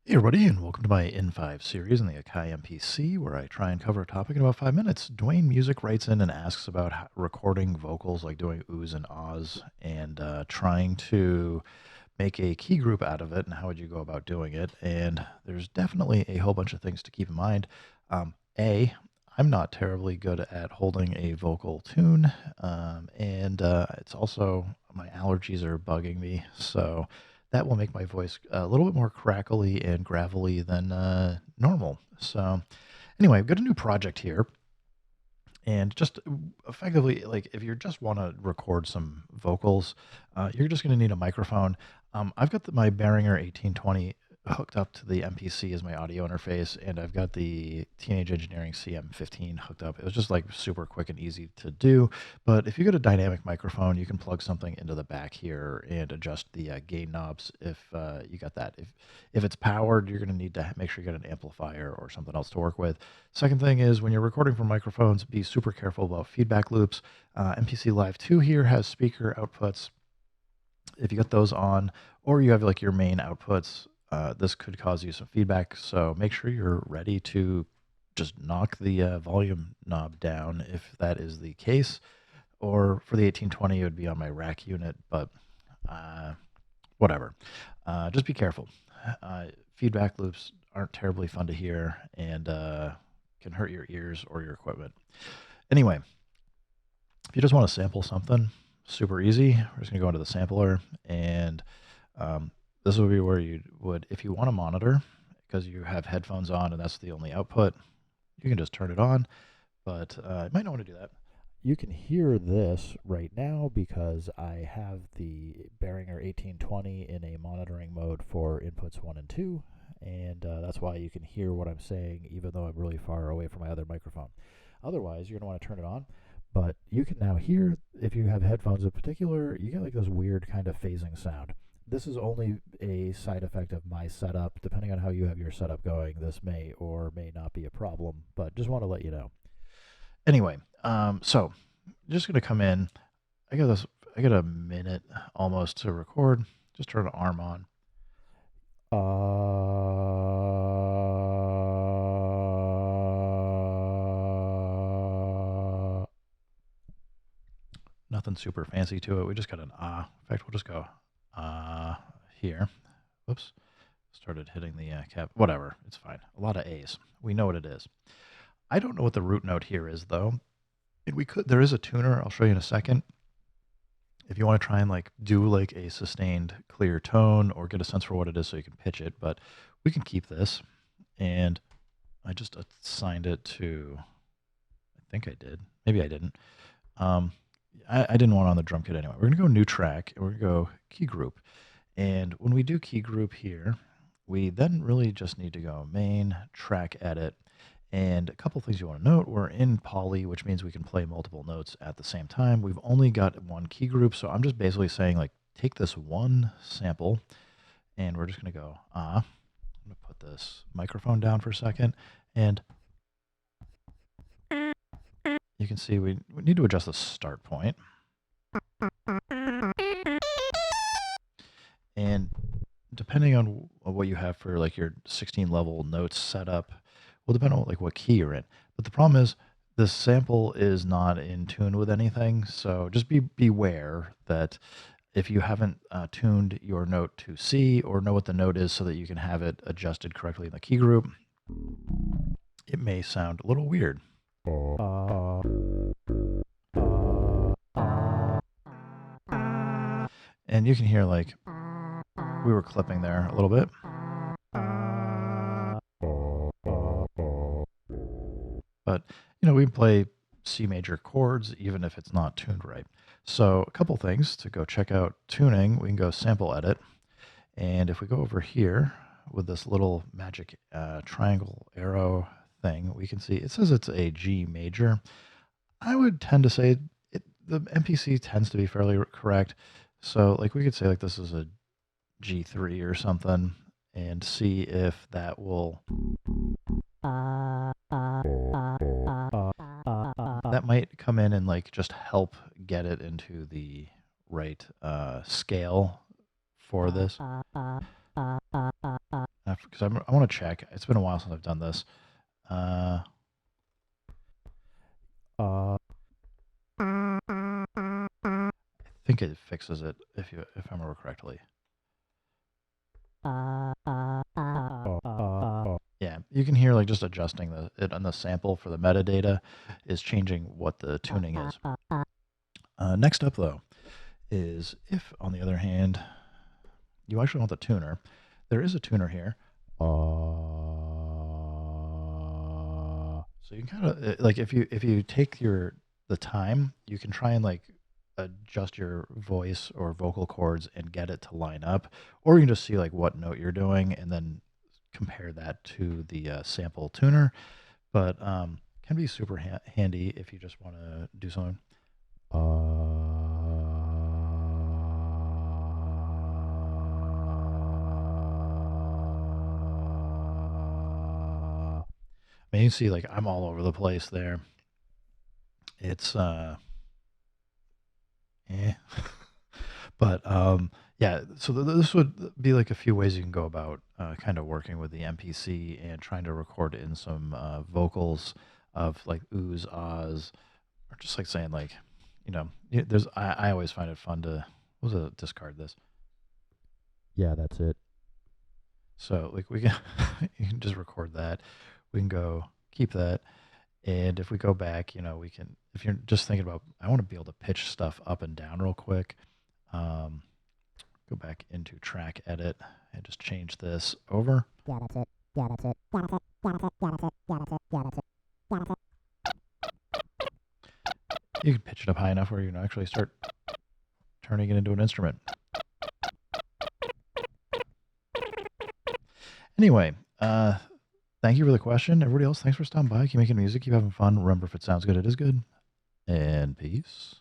Hey everybody, and welcome to my N5 series in the Akai MPC, where I try and cover a topic in about 5 minutes. Dwayne Music writes in and asks about recording vocals, like doing oohs and ahs, and trying to make a key group out of it, and how would you go about doing it? And there's definitely a whole bunch of things to keep in mind. A, I'm not terribly good at holding a vocal tune, and it's also my allergies are bugging me, so that will make my voice a little bit more crackly and gravelly than normal. So, anyway, I've got a new project here, and just effectively, like if you just want to record some vocals, you're just going to need a microphone. I've got my Behringer 1820 hooked up to the MPC as my audio interface, and I've got the Teenage Engineering CM15 hooked up. It was just like super quick and easy to do. But if you got a dynamic microphone, you can plug something into the back here and adjust the gain knobs if you got that. If it's powered, you're going to need to make sure you got an amplifier or something else to work with. Second thing is when you're recording from microphones, be super careful about feedback loops. MPC Live 2 here has speaker outputs. If you got those on, or you have like your main outputs, this could cause you some feedback. So make sure you're ready to just knock the volume knob down if that is the case. Or for the 1820, it would be on my rack unit, but uh, whatever. Just be careful. Feedback loops aren't terribly fun to hear and can hurt your ears or your equipment. Anyway, if you just want to sample something, super easy. We're just going to go into the sampler, and this will be where you would, if you want to monitor, because you have headphones on and that's the only output, you can just turn it on, but you might not want to do that. You can hear this right now because I have the Behringer 1820 in a monitoring mode for inputs 1 and 2, and that's why you can hear what I'm saying even though I'm really far away from my other microphone. Otherwise, you're going to want to turn it on, but you can now hear, if you have headphones in particular, you get like this weird kind of phasing sound. This is only a side effect of my setup. Depending on how you have your setup going, this may or may not be a problem, but just want to let you know. Anyway, so just gonna come in. I got this. I got a minute almost to record. Just turn the arm on. Nothing super fancy to it. We just got an ah. In fact, we'll just go here. Whoops. Started hitting the cap. Whatever. It's fine. A lot of A's. We know what it is. I don't know what the root note here is though. And we could. There is a tuner. I'll show you in a second. If you want to try and like do like a sustained clear tone or get a sense for what it is so you can pitch it, but we can keep this. And I just assigned it to, I think I did. Maybe I didn't. I didn't want it on the drum kit anyway. We're going to go new track and we're going to go key group. And when we do key group here, we then really just need to go main, track edit. And a couple things you want to note, we're in poly, which means we can play multiple notes at the same time. We've only got one key group, so I'm just basically saying like, take this one sample and we're just going to go, I'm going to put this microphone down for a second. And you can see we need to adjust the start point. And depending on what you have for like your 16 level notes setup, will depend on like what key you're in. But the problem is this sample is not in tune with anything. So just beware that if you haven't tuned your note to C or know what the note is so that you can have it adjusted correctly in the key group, it may sound a little weird. And you can hear like we were clipping there a little bit. But, you know, we play C major chords even if it's not tuned right. So a couple things to go check out tuning. We can go sample edit. And if we go over here with this little magic triangle arrow thing, we can see it says it's a G major. I would tend to say the MPC tends to be fairly correct. So like we could say like this is a G3 or something and see if that will, that might come in and like just help get it into the right scale for this. After because I want to check. It's been a while since I've done this. I think it fixes it if I remember correctly. Yeah, you can hear like just adjusting it on the sample for the metadata is changing what the tuning is. Next up though is if on the other hand you actually want the tuner, there is a tuner here. So you can kind of like if you take the time, you can try and like adjust your voice or vocal cords and get it to line up, or you can just see like what note you're doing and then compare that to the sample tuner. But can be super handy if you just want to do something. I mean, you see, like I'm all over the place there. It's eh. But yeah, so this would be like a few ways you can go about kind of working with the MPC and trying to record in some vocals of like oohs, ahs, or just like saying like, there's I always find it fun to discard this. Yeah, that's it. So like we can you can just record that. We can go keep that. And if we go back, we can, if you're just thinking about, I want to be able to pitch stuff up and down real quick. Go back into track edit and just change this over. Yeah, that's it. Yeah, that's it. Yeah, that's it. Yeah, that's it. Yeah, that's it. Yeah, that's it. Yeah, that's it. Yeah, that's it. You can pitch it up high enough where you can actually start turning it into an instrument. Anyway, thank you for the question. Everybody else, thanks for stopping by. Keep making music, keep having fun. Remember, if it sounds good, it is good. And peace.